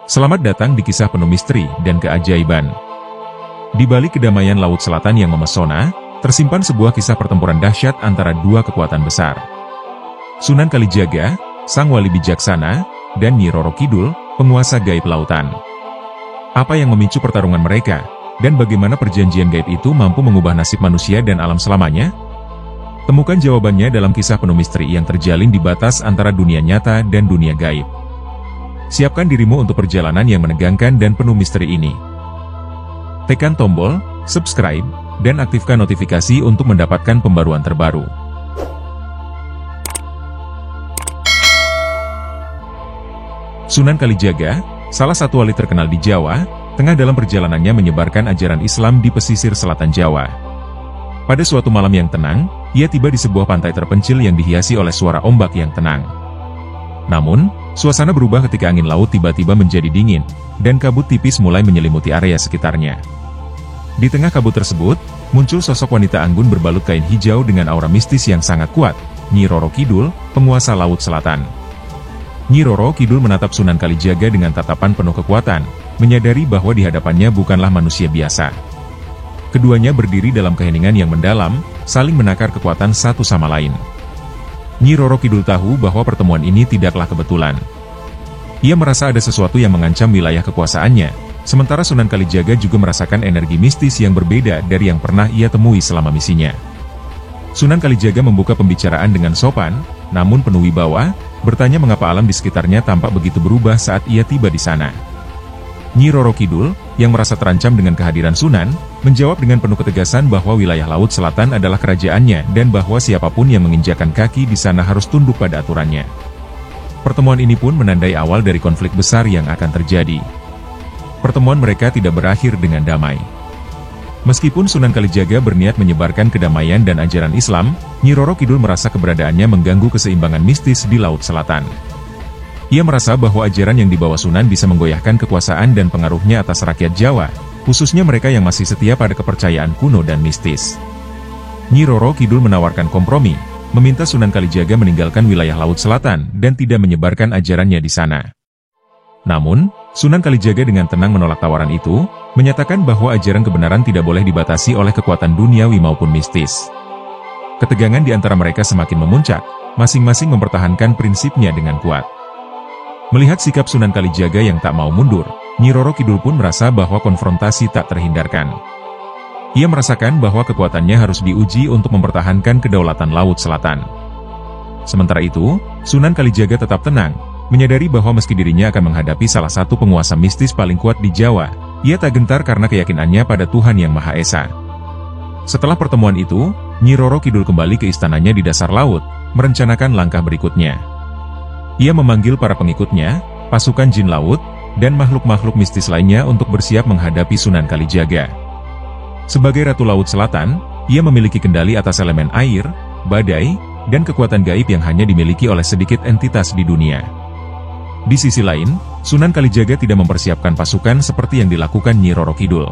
Selamat datang di kisah penuh misteri dan keajaiban. Di balik kedamaian Laut Selatan yang memesona, tersimpan sebuah kisah pertempuran dahsyat antara dua kekuatan besar. Sunan Kalijaga, sang wali bijaksana, dan Nyi Roro Kidul, penguasa gaib lautan. Apa yang memicu pertarungan mereka, dan bagaimana perjanjian gaib itu mampu mengubah nasib manusia dan alam selamanya? Temukan jawabannya dalam kisah penuh misteri yang terjalin di batas antara dunia nyata dan dunia gaib. Siapkan dirimu untuk perjalanan yang menegangkan dan penuh misteri ini. Tekan tombol subscribe dan aktifkan notifikasi untuk mendapatkan pembaruan terbaru. Sunan Kalijaga, salah satu wali terkenal di Jawa, tengah dalam perjalanannya menyebarkan ajaran Islam di pesisir selatan Jawa. Pada suatu malam yang tenang, ia tiba di sebuah pantai terpencil yang dihiasi oleh suara ombak yang tenang. Namun, suasana berubah ketika angin laut tiba-tiba menjadi dingin, dan kabut tipis mulai menyelimuti area sekitarnya. Di tengah kabut tersebut, muncul sosok wanita anggun berbalut kain hijau dengan aura mistis yang sangat kuat, Nyi Roro Kidul, penguasa Laut Selatan. Nyi Roro Kidul menatap Sunan Kalijaga dengan tatapan penuh kekuatan, menyadari bahwa di hadapannya bukanlah manusia biasa. Keduanya berdiri dalam keheningan yang mendalam, saling menakar kekuatan satu sama lain. Nyi Roro Kidul tahu bahwa pertemuan ini tidaklah kebetulan. Ia merasa ada sesuatu yang mengancam wilayah kekuasaannya, sementara Sunan Kalijaga juga merasakan energi mistis yang berbeda dari yang pernah ia temui selama misinya. Sunan Kalijaga membuka pembicaraan dengan sopan, namun penuh wibawa, bertanya mengapa alam di sekitarnya tampak begitu berubah saat ia tiba di sana. Nyi Roro Kidul, yang merasa terancam dengan kehadiran Sunan, menjawab dengan penuh ketegasan bahwa wilayah Laut Selatan adalah kerajaannya dan bahwa siapapun yang menginjakkan kaki di sana harus tunduk pada aturannya. Pertemuan ini pun menandai awal dari konflik besar yang akan terjadi. Pertemuan mereka tidak berakhir dengan damai. Meskipun Sunan Kalijaga berniat menyebarkan kedamaian dan ajaran Islam, Nyi Roro Kidul merasa keberadaannya mengganggu keseimbangan mistis di Laut Selatan. Ia merasa bahwa ajaran yang dibawa Sunan bisa menggoyahkan kekuasaan dan pengaruhnya atas rakyat Jawa, khususnya mereka yang masih setia pada kepercayaan kuno dan mistis. Nyi Roro Kidul menawarkan kompromi, meminta Sunan Kalijaga meninggalkan wilayah Laut Selatan dan tidak menyebarkan ajarannya di sana. Namun, Sunan Kalijaga dengan tenang menolak tawaran itu, menyatakan bahwa ajaran kebenaran tidak boleh dibatasi oleh kekuatan duniawi maupun mistis. Ketegangan di antara mereka semakin memuncak, masing-masing mempertahankan prinsipnya dengan kuat. Melihat sikap Sunan Kalijaga yang tak mau mundur, Nyi Roro Kidul pun merasa bahwa konfrontasi tak terhindarkan. Ia merasakan bahwa kekuatannya harus diuji untuk mempertahankan kedaulatan Laut Selatan. Sementara itu, Sunan Kalijaga tetap tenang, menyadari bahwa meski dirinya akan menghadapi salah satu penguasa mistis paling kuat di Jawa, ia tak gentar karena keyakinannya pada Tuhan Yang Maha Esa. Setelah pertemuan itu, Nyi Roro Kidul kembali ke istananya di dasar laut, merencanakan langkah berikutnya. Ia memanggil para pengikutnya, pasukan jin laut, dan makhluk-makhluk mistis lainnya untuk bersiap menghadapi Sunan Kalijaga. Sebagai Ratu Laut Selatan, ia memiliki kendali atas elemen air, badai, dan kekuatan gaib yang hanya dimiliki oleh sedikit entitas di dunia. Di sisi lain, Sunan Kalijaga tidak mempersiapkan pasukan seperti yang dilakukan Nyi Roro Kidul.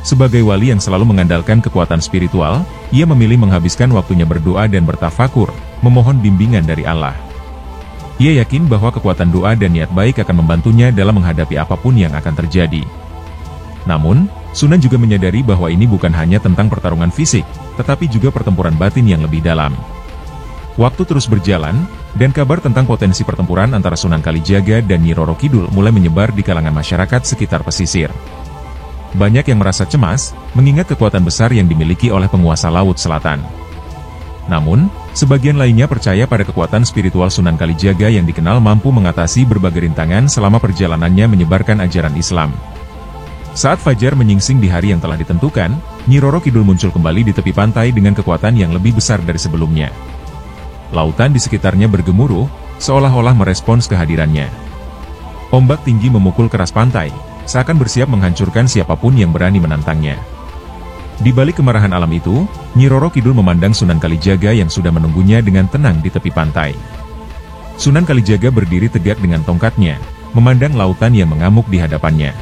Sebagai wali yang selalu mengandalkan kekuatan spiritual, ia memilih menghabiskan waktunya berdoa dan bertafakur, memohon bimbingan dari Allah. Ia yakin bahwa kekuatan doa dan niat baik akan membantunya dalam menghadapi apapun yang akan terjadi. Namun, Sunan juga menyadari bahwa ini bukan hanya tentang pertarungan fisik, tetapi juga pertempuran batin yang lebih dalam. Waktu terus berjalan, dan kabar tentang potensi pertempuran antara Sunan Kalijaga dan Nyi Roro Kidul mulai menyebar di kalangan masyarakat sekitar pesisir. Banyak yang merasa cemas, mengingat kekuatan besar yang dimiliki oleh penguasa Laut Selatan. Namun, sebagian lainnya percaya pada kekuatan spiritual Sunan Kalijaga yang dikenal mampu mengatasi berbagai rintangan selama perjalanannya menyebarkan ajaran Islam. Saat fajar menyingsing di hari yang telah ditentukan, Nyi Roro Kidul muncul kembali di tepi pantai dengan kekuatan yang lebih besar dari sebelumnya. Lautan di sekitarnya bergemuruh, seolah-olah merespons kehadirannya. Ombak tinggi memukul keras pantai, seakan bersiap menghancurkan siapapun yang berani menantangnya. Di balik kemarahan alam itu, Nyi Roro Kidul memandang Sunan Kalijaga yang sudah menunggunya dengan tenang di tepi pantai. Sunan Kalijaga berdiri tegak dengan tongkatnya, memandang lautan yang mengamuk di hadapannya.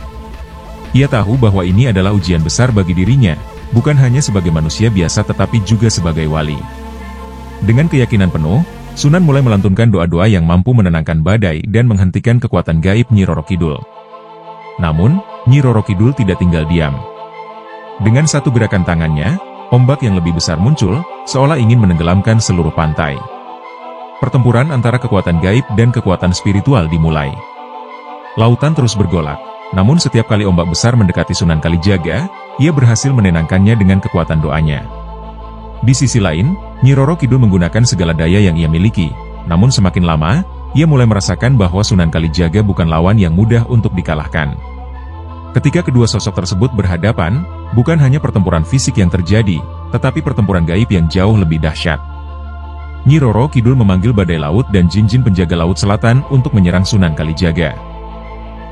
Ia tahu bahwa ini adalah ujian besar bagi dirinya, bukan hanya sebagai manusia biasa tetapi juga sebagai wali. Dengan keyakinan penuh, Sunan mulai melantunkan doa-doa yang mampu menenangkan badai dan menghentikan kekuatan gaib Nyi Roro Kidul. Namun, Nyi Roro Kidul tidak tinggal diam. Dengan satu gerakan tangannya, ombak yang lebih besar muncul, seolah ingin menenggelamkan seluruh pantai. Pertempuran antara kekuatan gaib dan kekuatan spiritual dimulai. Lautan terus bergolak, namun setiap kali ombak besar mendekati Sunan Kalijaga, ia berhasil menenangkannya dengan kekuatan doanya. Di sisi lain, Nyi Roro Kidul menggunakan segala daya yang ia miliki, namun semakin lama, ia mulai merasakan bahwa Sunan Kalijaga bukan lawan yang mudah untuk dikalahkan. Ketika kedua sosok tersebut berhadapan, bukan hanya pertempuran fisik yang terjadi, tetapi pertempuran gaib yang jauh lebih dahsyat. Nyi Roro Kidul memanggil badai laut dan jin-jin penjaga laut selatan untuk menyerang Sunan Kalijaga.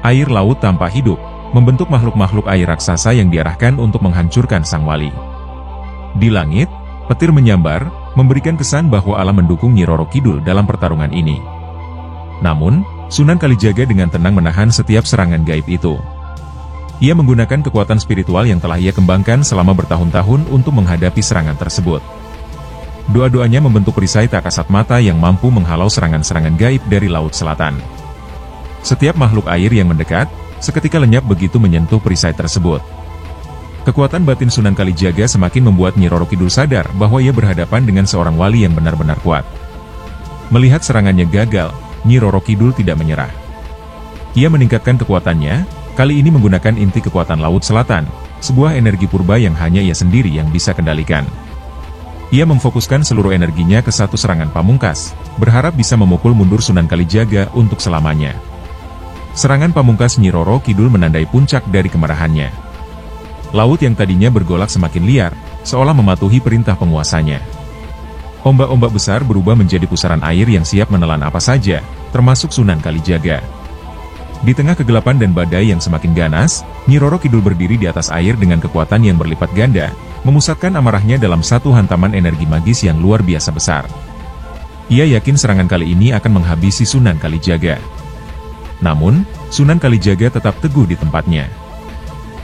Air laut tanpa hidup, membentuk makhluk-makhluk air raksasa yang diarahkan untuk menghancurkan sang wali. Di langit, petir menyambar, memberikan kesan bahwa alam mendukung Nyi Roro Kidul dalam pertarungan ini. Namun, Sunan Kalijaga dengan tenang menahan setiap serangan gaib itu. Ia menggunakan kekuatan spiritual yang telah ia kembangkan selama bertahun-tahun untuk menghadapi serangan tersebut. Doa-doanya membentuk perisai tak kasat mata yang mampu menghalau serangan-serangan gaib dari Laut Selatan. Setiap makhluk air yang mendekat, seketika lenyap begitu menyentuh perisai tersebut. Kekuatan batin Sunan Kalijaga semakin membuat Nyi Roro Kidul sadar bahwa ia berhadapan dengan seorang wali yang benar-benar kuat. Melihat serangannya gagal, Nyi Roro Kidul tidak menyerah. Ia meningkatkan kekuatannya, kali ini menggunakan inti kekuatan Laut Selatan, sebuah energi purba yang hanya ia sendiri yang bisa kendalikan. Ia memfokuskan seluruh energinya ke satu serangan pamungkas, berharap bisa memukul mundur Sunan Kalijaga untuk selamanya. Serangan pamungkas Nyi Roro Kidul menandai puncak dari kemarahannya. Laut yang tadinya bergolak semakin liar, seolah mematuhi perintah penguasanya. Ombak-ombak besar berubah menjadi pusaran air yang siap menelan apa saja, termasuk Sunan Kalijaga. Di tengah kegelapan dan badai yang semakin ganas, Nyi Roro Kidul berdiri di atas air dengan kekuatan yang berlipat ganda, memusatkan amarahnya dalam satu hantaman energi magis yang luar biasa besar. Ia yakin serangan kali ini akan menghabisi Sunan Kalijaga. Namun, Sunan Kalijaga tetap teguh di tempatnya.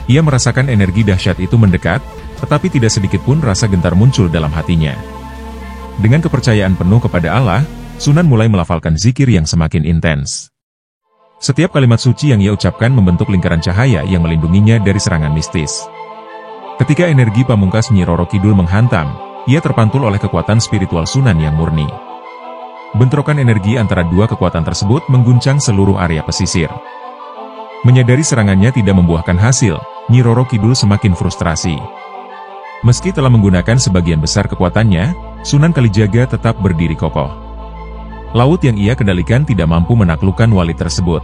Ia merasakan energi dahsyat itu mendekat, tetapi tidak sedikit pun rasa gentar muncul dalam hatinya. Dengan kepercayaan penuh kepada Allah, Sunan mulai melafalkan zikir yang semakin intens. Setiap kalimat suci yang ia ucapkan membentuk lingkaran cahaya yang melindunginya dari serangan mistis. Ketika energi pamungkas Nyi Roro Kidul menghantam, ia terpantul oleh kekuatan spiritual Sunan yang murni. Bentrokan energi antara dua kekuatan tersebut mengguncang seluruh area pesisir. Menyadari serangannya tidak membuahkan hasil, Nyi Roro Kidul semakin frustrasi. Meski telah menggunakan sebagian besar kekuatannya, Sunan Kalijaga tetap berdiri kokoh. Laut yang ia kendalikan tidak mampu menaklukkan wali tersebut.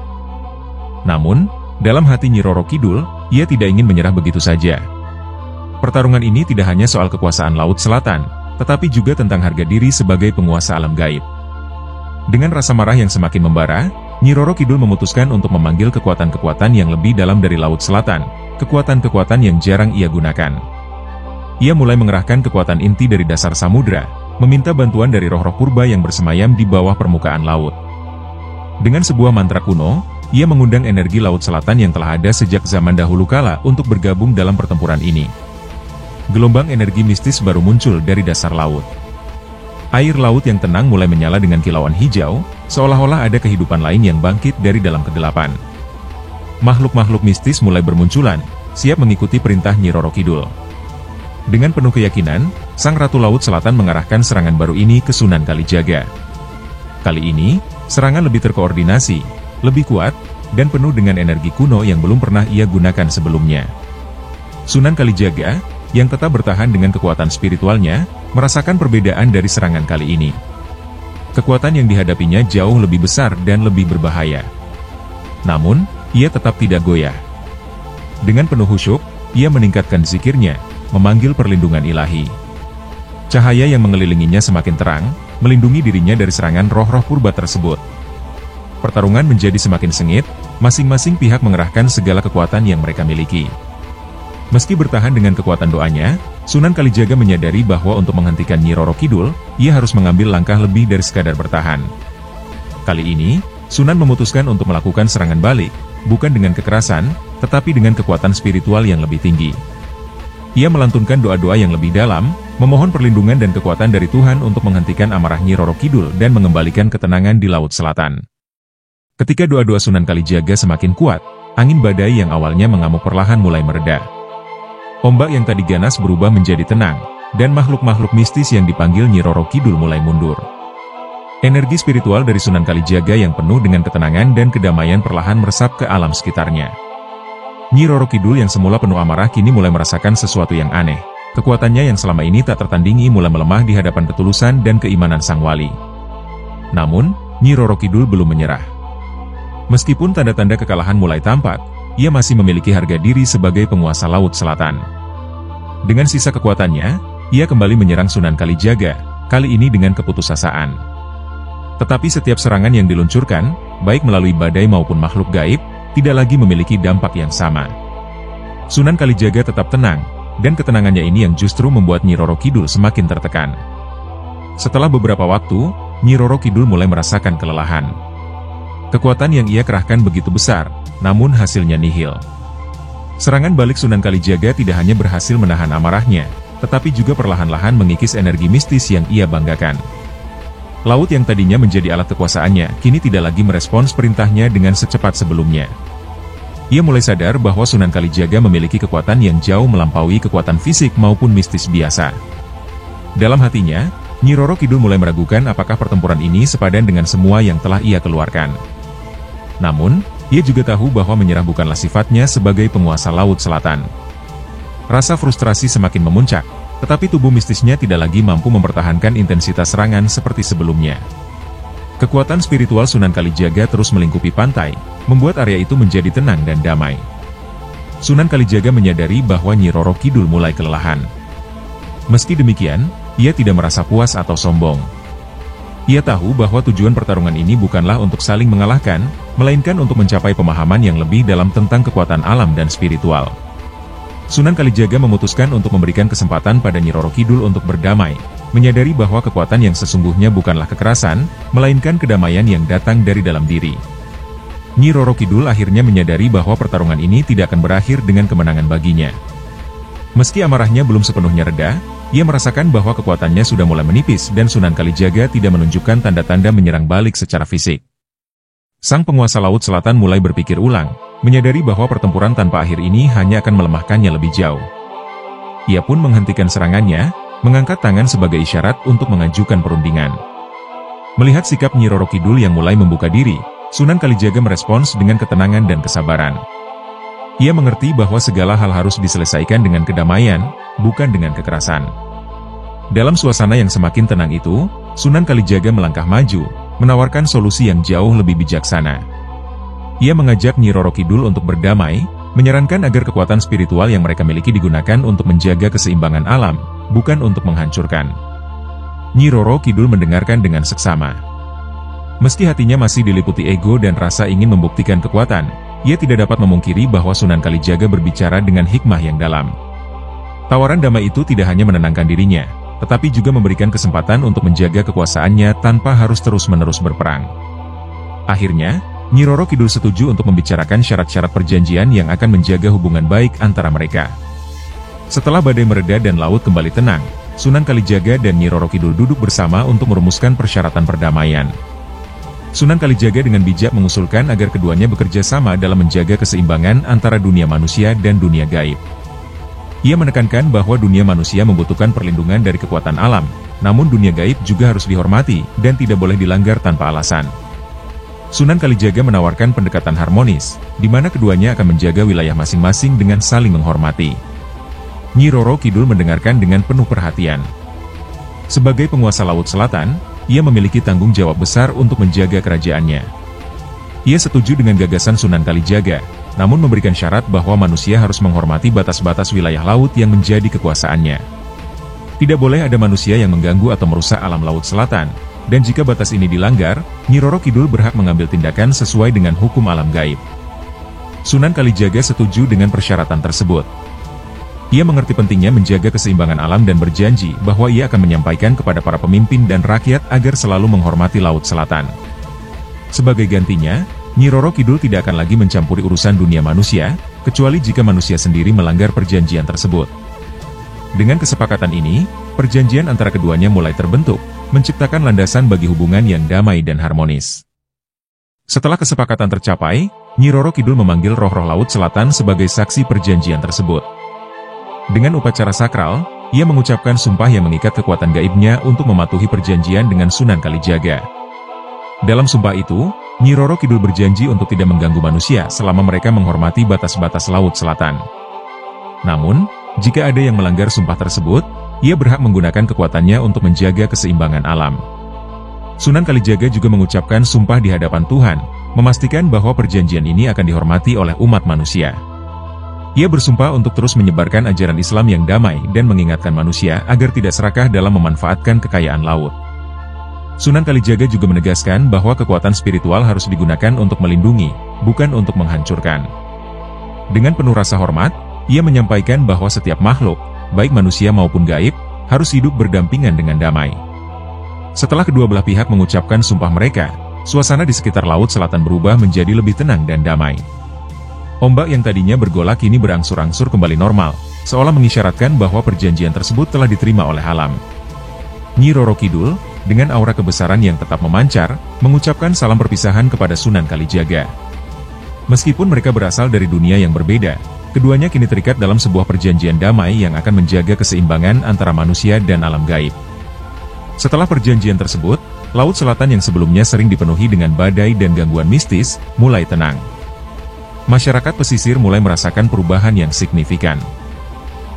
Namun, dalam hati Nyi Roro Kidul, ia tidak ingin menyerah begitu saja. Pertarungan ini tidak hanya soal kekuasaan Laut Selatan, tetapi juga tentang harga diri sebagai penguasa alam gaib. Dengan rasa marah yang semakin membara, Nyi Roro Kidul memutuskan untuk memanggil kekuatan-kekuatan yang lebih dalam dari Laut Selatan, kekuatan-kekuatan yang jarang ia gunakan. Ia mulai mengerahkan kekuatan inti dari dasar samudra, meminta bantuan dari roh-roh purba yang bersemayam di bawah permukaan laut. Dengan sebuah mantra kuno, ia mengundang energi Laut Selatan yang telah ada sejak zaman dahulu kala untuk bergabung dalam pertempuran ini. Gelombang energi mistis baru muncul dari dasar laut. Air laut yang tenang mulai menyala dengan kilauan hijau, seolah-olah ada kehidupan lain yang bangkit dari dalam kegelapan. Makhluk-makhluk mistis mulai bermunculan, siap mengikuti perintah Nyi Roro Kidul. Dengan penuh keyakinan, Sang Ratu Laut Selatan mengarahkan serangan baru ini ke Sunan Kalijaga. Kali ini, serangan lebih terkoordinasi, lebih kuat, dan penuh dengan energi kuno yang belum pernah ia gunakan sebelumnya. Sunan Kalijaga, yang tetap bertahan dengan kekuatan spiritualnya, merasakan perbedaan dari serangan kali ini. Kekuatan yang dihadapinya jauh lebih besar dan lebih berbahaya. Namun, ia tetap tidak goyah. Dengan penuh khusyuk, ia meningkatkan zikirnya, memanggil perlindungan ilahi. Cahaya yang mengelilinginya semakin terang, melindungi dirinya dari serangan roh-roh purba tersebut. Pertarungan menjadi semakin sengit, masing-masing pihak mengerahkan segala kekuatan yang mereka miliki. Meski bertahan dengan kekuatan doanya, Sunan Kalijaga menyadari bahwa untuk menghentikan Nyi Roro Kidul, ia harus mengambil langkah lebih dari sekadar bertahan. Kali ini, Sunan memutuskan untuk melakukan serangan balik, bukan dengan kekerasan, tetapi dengan kekuatan spiritual yang lebih tinggi. Ia melantunkan doa-doa yang lebih dalam, memohon perlindungan dan kekuatan dari Tuhan untuk menghentikan amarah Nyi Roro Kidul dan mengembalikan ketenangan di Laut Selatan. Ketika doa-doa Sunan Kalijaga semakin kuat, angin badai yang awalnya mengamuk perlahan mulai mereda. Ombak yang tadi ganas berubah menjadi tenang, dan makhluk-makhluk mistis yang dipanggil Nyi Roro Kidul mulai mundur. Energi spiritual dari Sunan Kalijaga yang penuh dengan ketenangan dan kedamaian perlahan meresap ke alam sekitarnya. Nyi Roro Kidul yang semula penuh amarah kini mulai merasakan sesuatu yang aneh. Kekuatannya yang selama ini tak tertandingi mulai melemah di hadapan ketulusan dan keimanan sang wali. Namun, Nyi Roro Kidul belum menyerah. Meskipun tanda-tanda kekalahan mulai tampak, ia masih memiliki harga diri sebagai penguasa Laut Selatan. Dengan sisa kekuatannya, ia kembali menyerang Sunan Kalijaga, kali ini dengan keputusasaan. Tetapi setiap serangan yang diluncurkan, baik melalui badai maupun makhluk gaib, tidak lagi memiliki dampak yang sama. Sunan Kalijaga tetap tenang, dan ketenangannya ini yang justru membuat Nyi Roro Kidul semakin tertekan. Setelah beberapa waktu, Nyi Roro Kidul mulai merasakan kelelahan. Kekuatan yang ia kerahkan begitu besar, namun hasilnya nihil. Serangan balik Sunan Kalijaga tidak hanya berhasil menahan amarahnya, tetapi juga perlahan-lahan mengikis energi mistis yang ia banggakan. Laut yang tadinya menjadi alat kekuasaannya, kini tidak lagi merespons perintahnya dengan secepat sebelumnya. Ia mulai sadar bahwa Sunan Kalijaga memiliki kekuatan yang jauh melampaui kekuatan fisik maupun mistis biasa. Dalam hatinya, Nyi Roro Kidul mulai meragukan apakah pertempuran ini sepadan dengan semua yang telah ia keluarkan. Namun, ia juga tahu bahwa menyerah bukanlah sifatnya sebagai penguasa Laut Selatan. Rasa frustrasi semakin memuncak, tetapi tubuh mistisnya tidak lagi mampu mempertahankan intensitas serangan seperti sebelumnya. Kekuatan spiritual Sunan Kalijaga terus melingkupi pantai, membuat area itu menjadi tenang dan damai. Sunan Kalijaga menyadari bahwa Nyi Roro Kidul mulai kelelahan. Meski demikian, ia tidak merasa puas atau sombong. Ia tahu bahwa tujuan pertarungan ini bukanlah untuk saling mengalahkan, melainkan untuk mencapai pemahaman yang lebih dalam tentang kekuatan alam dan spiritual. Sunan Kalijaga memutuskan untuk memberikan kesempatan pada Nyi Roro Kidul untuk berdamai, menyadari bahwa kekuatan yang sesungguhnya bukanlah kekerasan, melainkan kedamaian yang datang dari dalam diri. Nyi Roro Kidul akhirnya menyadari bahwa pertarungan ini tidak akan berakhir dengan kemenangan baginya. Meski amarahnya belum sepenuhnya reda, ia merasakan bahwa kekuatannya sudah mulai menipis dan Sunan Kalijaga tidak menunjukkan tanda-tanda menyerang balik secara fisik. Sang penguasa Laut Selatan mulai berpikir ulang, menyadari bahwa pertempuran tanpa akhir ini hanya akan melemahkannya lebih jauh. Ia pun menghentikan serangannya, mengangkat tangan sebagai isyarat untuk mengajukan perundingan. Melihat sikap Nyi Roro Kidul yang mulai membuka diri, Sunan Kalijaga merespons dengan ketenangan dan kesabaran. Ia mengerti bahwa segala hal harus diselesaikan dengan kedamaian, bukan dengan kekerasan. Dalam suasana yang semakin tenang itu, Sunan Kalijaga melangkah maju, menawarkan solusi yang jauh lebih bijaksana. Ia mengajak Nyi Roro Kidul untuk berdamai, menyarankan agar kekuatan spiritual yang mereka miliki digunakan untuk menjaga keseimbangan alam, bukan untuk menghancurkan. Nyi Roro Kidul mendengarkan dengan seksama. Meski hatinya masih diliputi ego dan rasa ingin membuktikan kekuatan, ia tidak dapat memungkiri bahwa Sunan Kalijaga berbicara dengan hikmah yang dalam. Tawaran damai itu tidak hanya menenangkan dirinya, tetapi juga memberikan kesempatan untuk menjaga kekuasaannya tanpa harus terus-menerus berperang. Akhirnya, Nyi Roro Kidul setuju untuk membicarakan syarat-syarat perjanjian yang akan menjaga hubungan baik antara mereka. Setelah badai mereda dan laut kembali tenang, Sunan Kalijaga dan Nyi Roro Kidul duduk bersama untuk merumuskan persyaratan perdamaian. Sunan Kalijaga dengan bijak mengusulkan agar keduanya bekerja sama dalam menjaga keseimbangan antara dunia manusia dan dunia gaib. Ia menekankan bahwa dunia manusia membutuhkan perlindungan dari kekuatan alam, namun dunia gaib juga harus dihormati dan tidak boleh dilanggar tanpa alasan. Sunan Kalijaga menawarkan pendekatan harmonis, di mana keduanya akan menjaga wilayah masing-masing dengan saling menghormati. Nyi Roro Kidul mendengarkan dengan penuh perhatian. Sebagai penguasa Laut Selatan, ia memiliki tanggung jawab besar untuk menjaga kerajaannya. Ia setuju dengan gagasan Sunan Kalijaga, namun memberikan syarat bahwa manusia harus menghormati batas-batas wilayah laut yang menjadi kekuasaannya. Tidak boleh ada manusia yang mengganggu atau merusak alam Laut Selatan, dan jika batas ini dilanggar, Nyi Roro Kidul berhak mengambil tindakan sesuai dengan hukum alam gaib. Sunan Kalijaga setuju dengan persyaratan tersebut. Ia mengerti pentingnya menjaga keseimbangan alam dan berjanji bahwa ia akan menyampaikan kepada para pemimpin dan rakyat agar selalu menghormati Laut Selatan. Sebagai gantinya, Nyi Roro Kidul tidak akan lagi mencampuri urusan dunia manusia, kecuali jika manusia sendiri melanggar perjanjian tersebut. Dengan kesepakatan ini, perjanjian antara keduanya mulai terbentuk, menciptakan landasan bagi hubungan yang damai dan harmonis. Setelah kesepakatan tercapai, Nyi Roro Kidul memanggil roh-roh Laut Selatan sebagai saksi perjanjian tersebut. Dengan upacara sakral, ia mengucapkan sumpah yang mengikat kekuatan gaibnya untuk mematuhi perjanjian dengan Sunan Kalijaga. Dalam sumpah itu, Nyi Roro Kidul berjanji untuk tidak mengganggu manusia selama mereka menghormati batas-batas Laut Selatan. Namun, jika ada yang melanggar sumpah tersebut, ia berhak menggunakan kekuatannya untuk menjaga keseimbangan alam. Sunan Kalijaga juga mengucapkan sumpah di hadapan Tuhan, memastikan bahwa perjanjian ini akan dihormati oleh umat manusia. Ia bersumpah untuk terus menyebarkan ajaran Islam yang damai dan mengingatkan manusia agar tidak serakah dalam memanfaatkan kekayaan laut. Sunan Kalijaga juga menegaskan bahwa kekuatan spiritual harus digunakan untuk melindungi, bukan untuk menghancurkan. Dengan penuh rasa hormat, ia menyampaikan bahwa setiap makhluk, baik manusia maupun gaib, harus hidup berdampingan dengan damai. Setelah kedua belah pihak mengucapkan sumpah mereka, suasana di sekitar Laut Selatan berubah menjadi lebih tenang dan damai. Ombak yang tadinya bergolak kini berangsur-angsur kembali normal, seolah mengisyaratkan bahwa perjanjian tersebut telah diterima oleh alam. Nyi Roro Kidul, dengan aura kebesaran yang tetap memancar, mengucapkan salam perpisahan kepada Sunan Kalijaga. Meskipun mereka berasal dari dunia yang berbeda, keduanya kini terikat dalam sebuah perjanjian damai yang akan menjaga keseimbangan antara manusia dan alam gaib. Setelah perjanjian tersebut, Laut Selatan yang sebelumnya sering dipenuhi dengan badai dan gangguan mistis, mulai tenang. Masyarakat pesisir mulai merasakan perubahan yang signifikan.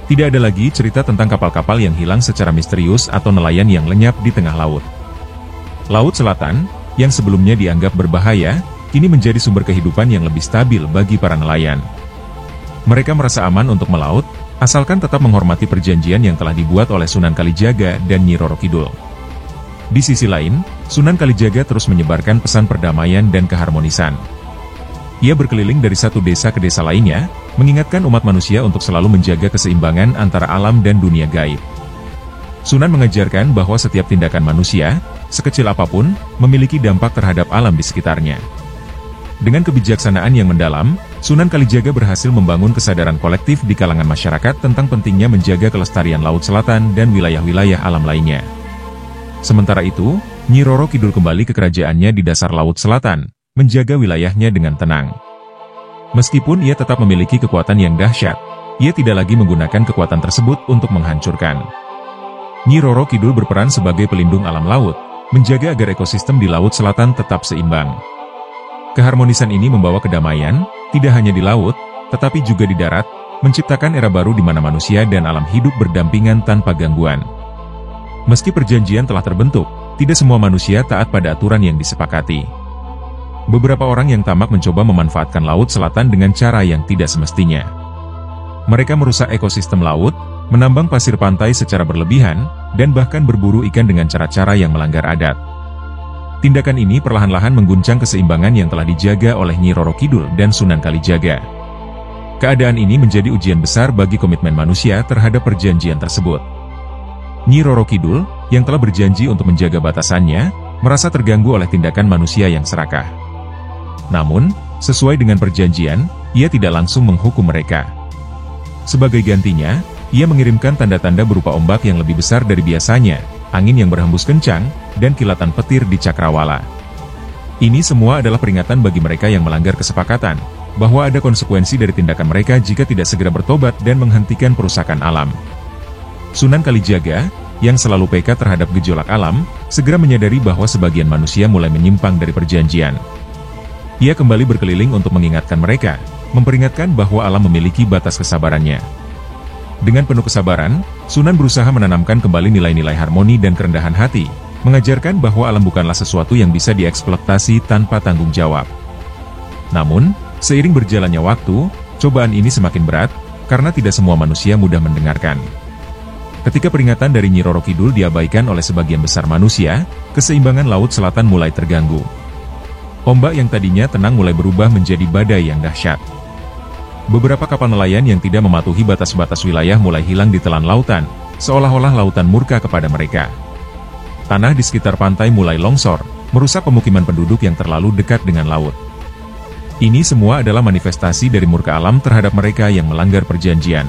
Tidak ada lagi cerita tentang kapal-kapal yang hilang secara misterius atau nelayan yang lenyap di tengah laut. Laut Selatan, yang sebelumnya dianggap berbahaya, kini menjadi sumber kehidupan yang lebih stabil bagi para nelayan. Mereka merasa aman untuk melaut, asalkan tetap menghormati perjanjian yang telah dibuat oleh Sunan Kalijaga dan Nyi Roro Kidul. Di sisi lain, Sunan Kalijaga terus menyebarkan pesan perdamaian dan keharmonisan. Ia berkeliling dari satu desa ke desa lainnya, mengingatkan umat manusia untuk selalu menjaga keseimbangan antara alam dan dunia gaib. Sunan mengajarkan bahwa setiap tindakan manusia, sekecil apapun, memiliki dampak terhadap alam di sekitarnya. Dengan kebijaksanaan yang mendalam, Sunan Kalijaga berhasil membangun kesadaran kolektif di kalangan masyarakat tentang pentingnya menjaga kelestarian Laut Selatan dan wilayah-wilayah alam lainnya. Sementara itu, Nyi Roro Kidul kembali ke kerajaannya di dasar Laut Selatan, menjaga wilayahnya dengan tenang. Meskipun ia tetap memiliki kekuatan yang dahsyat, ia tidak lagi menggunakan kekuatan tersebut untuk menghancurkan. Nyi Roro Kidul berperan sebagai pelindung alam laut, menjaga agar ekosistem di Laut Selatan tetap seimbang. Keharmonisan ini membawa kedamaian, tidak hanya di laut, tetapi juga di darat, menciptakan era baru di mana manusia dan alam hidup berdampingan tanpa gangguan. Meski perjanjian telah terbentuk, tidak semua manusia taat pada aturan yang disepakati. Beberapa orang yang tamak mencoba memanfaatkan Laut Selatan dengan cara yang tidak semestinya. Mereka merusak ekosistem laut, menambang pasir pantai secara berlebihan, dan bahkan berburu ikan dengan cara-cara yang melanggar adat. Tindakan ini perlahan-lahan mengguncang keseimbangan yang telah dijaga oleh Nyi Roro Kidul dan Sunan Kalijaga. Keadaan ini menjadi ujian besar bagi komitmen manusia terhadap perjanjian tersebut. Nyi Roro Kidul, yang telah berjanji untuk menjaga batasannya, merasa terganggu oleh tindakan manusia yang serakah. Namun, sesuai dengan perjanjian, ia tidak langsung menghukum mereka. Sebagai gantinya, ia mengirimkan tanda-tanda berupa ombak yang lebih besar dari biasanya, angin yang berhembus kencang, dan kilatan petir di cakrawala. Ini semua adalah peringatan bagi mereka yang melanggar kesepakatan, bahwa ada konsekuensi dari tindakan mereka jika tidak segera bertobat dan menghentikan perusakan alam. Sunan Kalijaga, yang selalu peka terhadap gejolak alam, segera menyadari bahwa sebagian manusia mulai menyimpang dari perjanjian. Ia kembali berkeliling untuk mengingatkan mereka, memperingatkan bahwa alam memiliki batas kesabarannya. Dengan penuh kesabaran, Sunan berusaha menanamkan kembali nilai-nilai harmoni dan kerendahan hati, mengajarkan bahwa alam bukanlah sesuatu yang bisa dieksploitasi tanpa tanggung jawab. Namun, seiring berjalannya waktu, cobaan ini semakin berat, karena tidak semua manusia mudah mendengarkan. Ketika peringatan dari Nyi Roro Kidul diabaikan oleh sebagian besar manusia, keseimbangan Laut Selatan mulai terganggu. Ombak yang tadinya tenang mulai berubah menjadi badai yang dahsyat. Beberapa kapal nelayan yang tidak mematuhi batas-batas wilayah mulai hilang di telan lautan, seolah-olah lautan murka kepada mereka. Tanah di sekitar pantai mulai longsor, merusak pemukiman penduduk yang terlalu dekat dengan laut. Ini semua adalah manifestasi dari murka alam terhadap mereka yang melanggar perjanjian.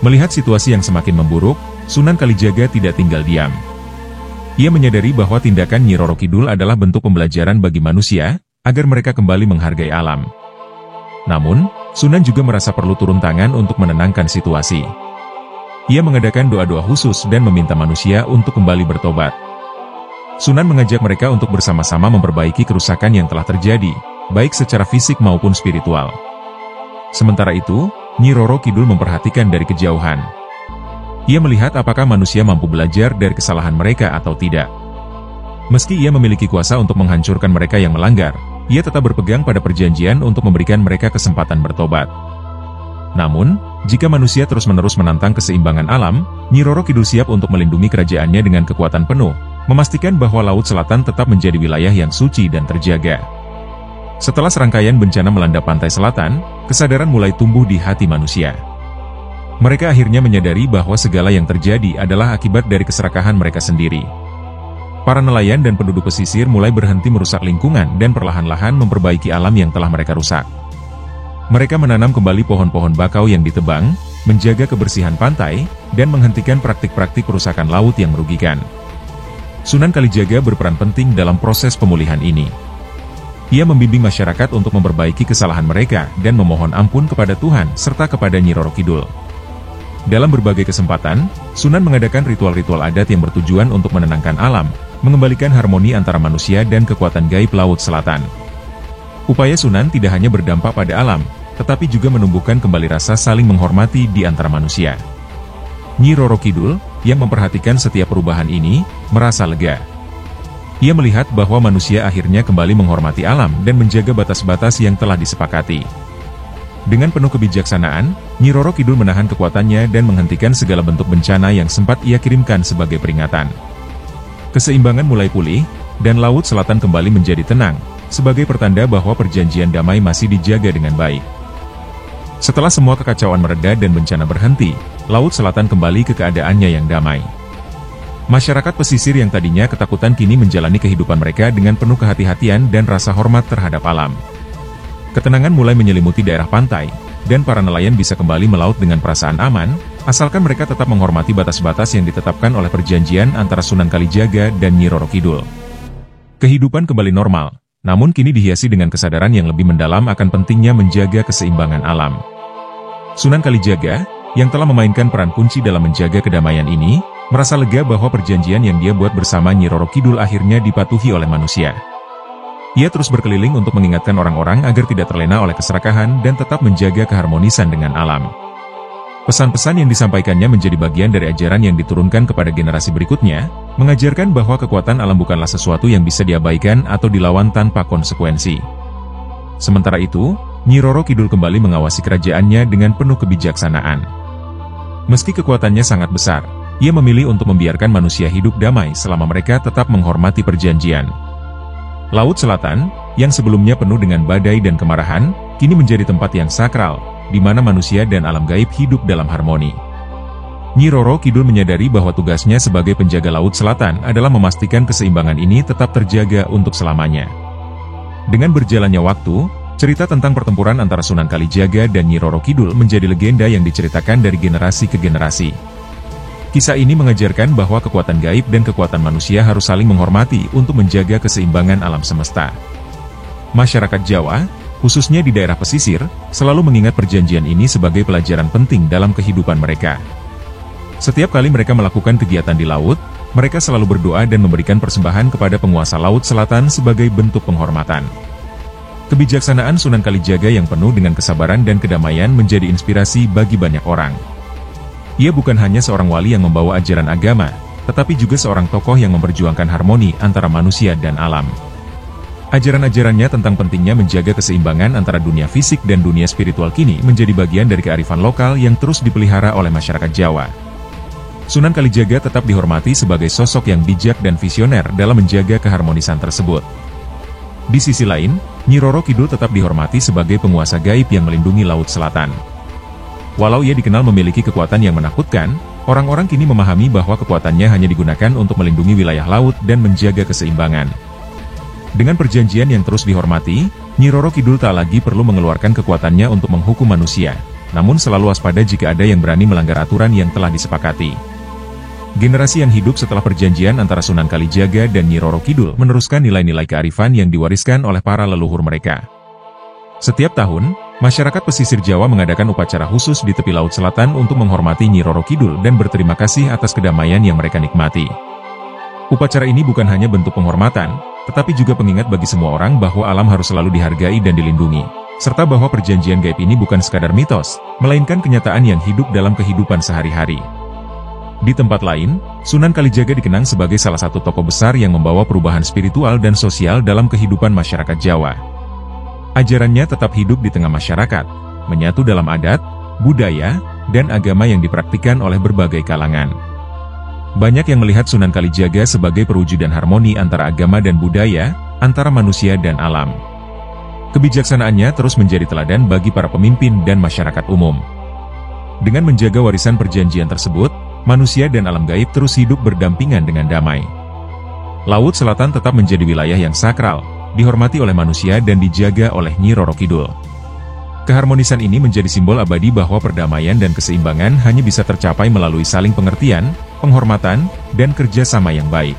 Melihat situasi yang semakin memburuk, Sunan Kalijaga tidak tinggal diam. Ia menyadari bahwa tindakan Nyi Roro Kidul adalah bentuk pembelajaran bagi manusia, agar mereka kembali menghargai alam. Namun, Sunan juga merasa perlu turun tangan untuk menenangkan situasi. Ia mengadakan doa-doa khusus dan meminta manusia untuk kembali bertobat. Sunan mengajak mereka untuk bersama-sama memperbaiki kerusakan yang telah terjadi, baik secara fisik maupun spiritual. Sementara itu, Nyi Roro Kidul memperhatikan dari kejauhan. Ia melihat apakah manusia mampu belajar dari kesalahan mereka atau tidak. Meski ia memiliki kuasa untuk menghancurkan mereka yang melanggar, ia tetap berpegang pada perjanjian untuk memberikan mereka kesempatan bertobat. Namun, jika manusia terus-menerus menantang keseimbangan alam, Nyi Roro Kidul siap untuk melindungi kerajaannya dengan kekuatan penuh, memastikan bahwa Laut Selatan tetap menjadi wilayah yang suci dan terjaga. Setelah serangkaian bencana melanda pantai selatan, kesadaran mulai tumbuh di hati manusia. Mereka akhirnya menyadari bahwa segala yang terjadi adalah akibat dari keserakahan mereka sendiri. Para nelayan dan penduduk pesisir mulai berhenti merusak lingkungan dan perlahan-lahan memperbaiki alam yang telah mereka rusak. Mereka menanam kembali pohon-pohon bakau yang ditebang, menjaga kebersihan pantai, dan menghentikan praktik-praktik perusakan laut yang merugikan. Sunan Kalijaga berperan penting dalam proses pemulihan ini. Ia membimbing masyarakat untuk memperbaiki kesalahan mereka dan memohon ampun kepada Tuhan serta kepada Nyi Roro Kidul. Dalam berbagai kesempatan, Sunan mengadakan ritual-ritual adat yang bertujuan untuk menenangkan alam, mengembalikan harmoni antara manusia dan kekuatan gaib Laut Selatan. Upaya Sunan tidak hanya berdampak pada alam, tetapi juga menumbuhkan kembali rasa saling menghormati di antara manusia. Nyi Roro Kidul, yang memperhatikan setiap perubahan ini, merasa lega. Ia melihat bahwa manusia akhirnya kembali menghormati alam dan menjaga batas-batas yang telah disepakati. Dengan penuh kebijaksanaan, Nyi Roro Kidul menahan kekuatannya dan menghentikan segala bentuk bencana yang sempat ia kirimkan sebagai peringatan. Keseimbangan mulai pulih, dan Laut Selatan kembali menjadi tenang, sebagai pertanda bahwa perjanjian damai masih dijaga dengan baik. Setelah semua kekacauan mereda dan bencana berhenti, Laut Selatan kembali ke keadaannya yang damai. Masyarakat pesisir yang tadinya ketakutan kini menjalani kehidupan mereka dengan penuh kehati-hatian dan rasa hormat terhadap alam. Ketenangan mulai menyelimuti daerah pantai, dan para nelayan bisa kembali melaut dengan perasaan aman, asalkan mereka tetap menghormati batas-batas yang ditetapkan oleh perjanjian antara Sunan Kalijaga dan Nyi Roro Kidul. Kehidupan kembali normal, namun kini dihiasi dengan kesadaran yang lebih mendalam akan pentingnya menjaga keseimbangan alam. Sunan Kalijaga, yang telah memainkan peran kunci dalam menjaga kedamaian ini, merasa lega bahwa perjanjian yang dia buat bersama Nyi Roro Kidul akhirnya dipatuhi oleh manusia. Ia terus berkeliling untuk mengingatkan orang-orang agar tidak terlena oleh keserakahan dan tetap menjaga keharmonisan dengan alam. Pesan-pesan yang disampaikannya menjadi bagian dari ajaran yang diturunkan kepada generasi berikutnya, mengajarkan bahwa kekuatan alam bukanlah sesuatu yang bisa diabaikan atau dilawan tanpa konsekuensi. Sementara itu, Nyi Roro Kidul kembali mengawasi kerajaannya dengan penuh kebijaksanaan. Meski kekuatannya sangat besar, ia memilih untuk membiarkan manusia hidup damai selama mereka tetap menghormati perjanjian. Laut Selatan, yang sebelumnya penuh dengan badai dan kemarahan, kini menjadi tempat yang sakral, di mana manusia dan alam gaib hidup dalam harmoni. Nyi Roro Kidul menyadari bahwa tugasnya sebagai penjaga Laut Selatan adalah memastikan keseimbangan ini tetap terjaga untuk selamanya. Dengan berjalannya waktu, cerita tentang pertempuran antara Sunan Kalijaga dan Nyi Roro Kidul menjadi legenda yang diceritakan dari generasi ke generasi. Kisah ini mengajarkan bahwa kekuatan gaib dan kekuatan manusia harus saling menghormati untuk menjaga keseimbangan alam semesta. Masyarakat Jawa, khususnya di daerah pesisir, selalu mengingat perjanjian ini sebagai pelajaran penting dalam kehidupan mereka. Setiap kali mereka melakukan kegiatan di laut, mereka selalu berdoa dan memberikan persembahan kepada penguasa Laut Selatan sebagai bentuk penghormatan. Kebijaksanaan Sunan Kalijaga yang penuh dengan kesabaran dan kedamaian menjadi inspirasi bagi banyak orang. Ia bukan hanya seorang wali yang membawa ajaran agama, tetapi juga seorang tokoh yang memperjuangkan harmoni antara manusia dan alam. Ajaran-ajarannya tentang pentingnya menjaga keseimbangan antara dunia fisik dan dunia spiritual kini menjadi bagian dari kearifan lokal yang terus dipelihara oleh masyarakat Jawa. Sunan Kalijaga tetap dihormati sebagai sosok yang bijak dan visioner dalam menjaga keharmonisan tersebut. Di sisi lain, Nyi Roro Kidul tetap dihormati sebagai penguasa gaib yang melindungi Laut Selatan. Walau ia dikenal memiliki kekuatan yang menakutkan, orang-orang kini memahami bahwa kekuatannya hanya digunakan untuk melindungi wilayah laut dan menjaga keseimbangan. Dengan perjanjian yang terus dihormati, Nyi Roro Kidul tak lagi perlu mengeluarkan kekuatannya untuk menghukum manusia. namun selalu waspada jika ada yang berani melanggar aturan yang telah disepakati. Generasi yang hidup setelah perjanjian antara Sunan Kalijaga dan Nyi Roro Kidul meneruskan nilai-nilai kearifan yang diwariskan oleh para leluhur mereka. Setiap tahun, masyarakat pesisir Jawa mengadakan upacara khusus di tepi Laut Selatan untuk menghormati Nyi Roro Kidul dan berterima kasih atas kedamaian yang mereka nikmati. Upacara ini bukan hanya bentuk penghormatan, tetapi juga pengingat bagi semua orang bahwa alam harus selalu dihargai dan dilindungi, serta bahwa perjanjian gaib ini bukan sekadar mitos, melainkan kenyataan yang hidup dalam kehidupan sehari-hari. Di tempat lain, Sunan Kalijaga dikenang sebagai salah satu tokoh besar yang membawa perubahan spiritual dan sosial dalam kehidupan masyarakat Jawa. Ajarannya tetap hidup di tengah masyarakat, menyatu dalam adat, budaya, dan agama yang dipraktikkan oleh berbagai kalangan. Banyak yang melihat Sunan Kalijaga sebagai perwujudan harmoni antara agama dan budaya, antara manusia dan alam. Kebijaksanaannya terus menjadi teladan bagi para pemimpin dan masyarakat umum. Dengan menjaga warisan perjanjian tersebut, manusia dan alam gaib terus hidup berdampingan dengan damai. Laut Selatan tetap menjadi wilayah yang sakral, dihormati oleh manusia dan dijaga oleh Nyi Roro Kidul. Keharmonisan ini menjadi simbol abadi bahwa perdamaian dan keseimbangan hanya bisa tercapai melalui saling pengertian, penghormatan, dan kerjasama yang baik.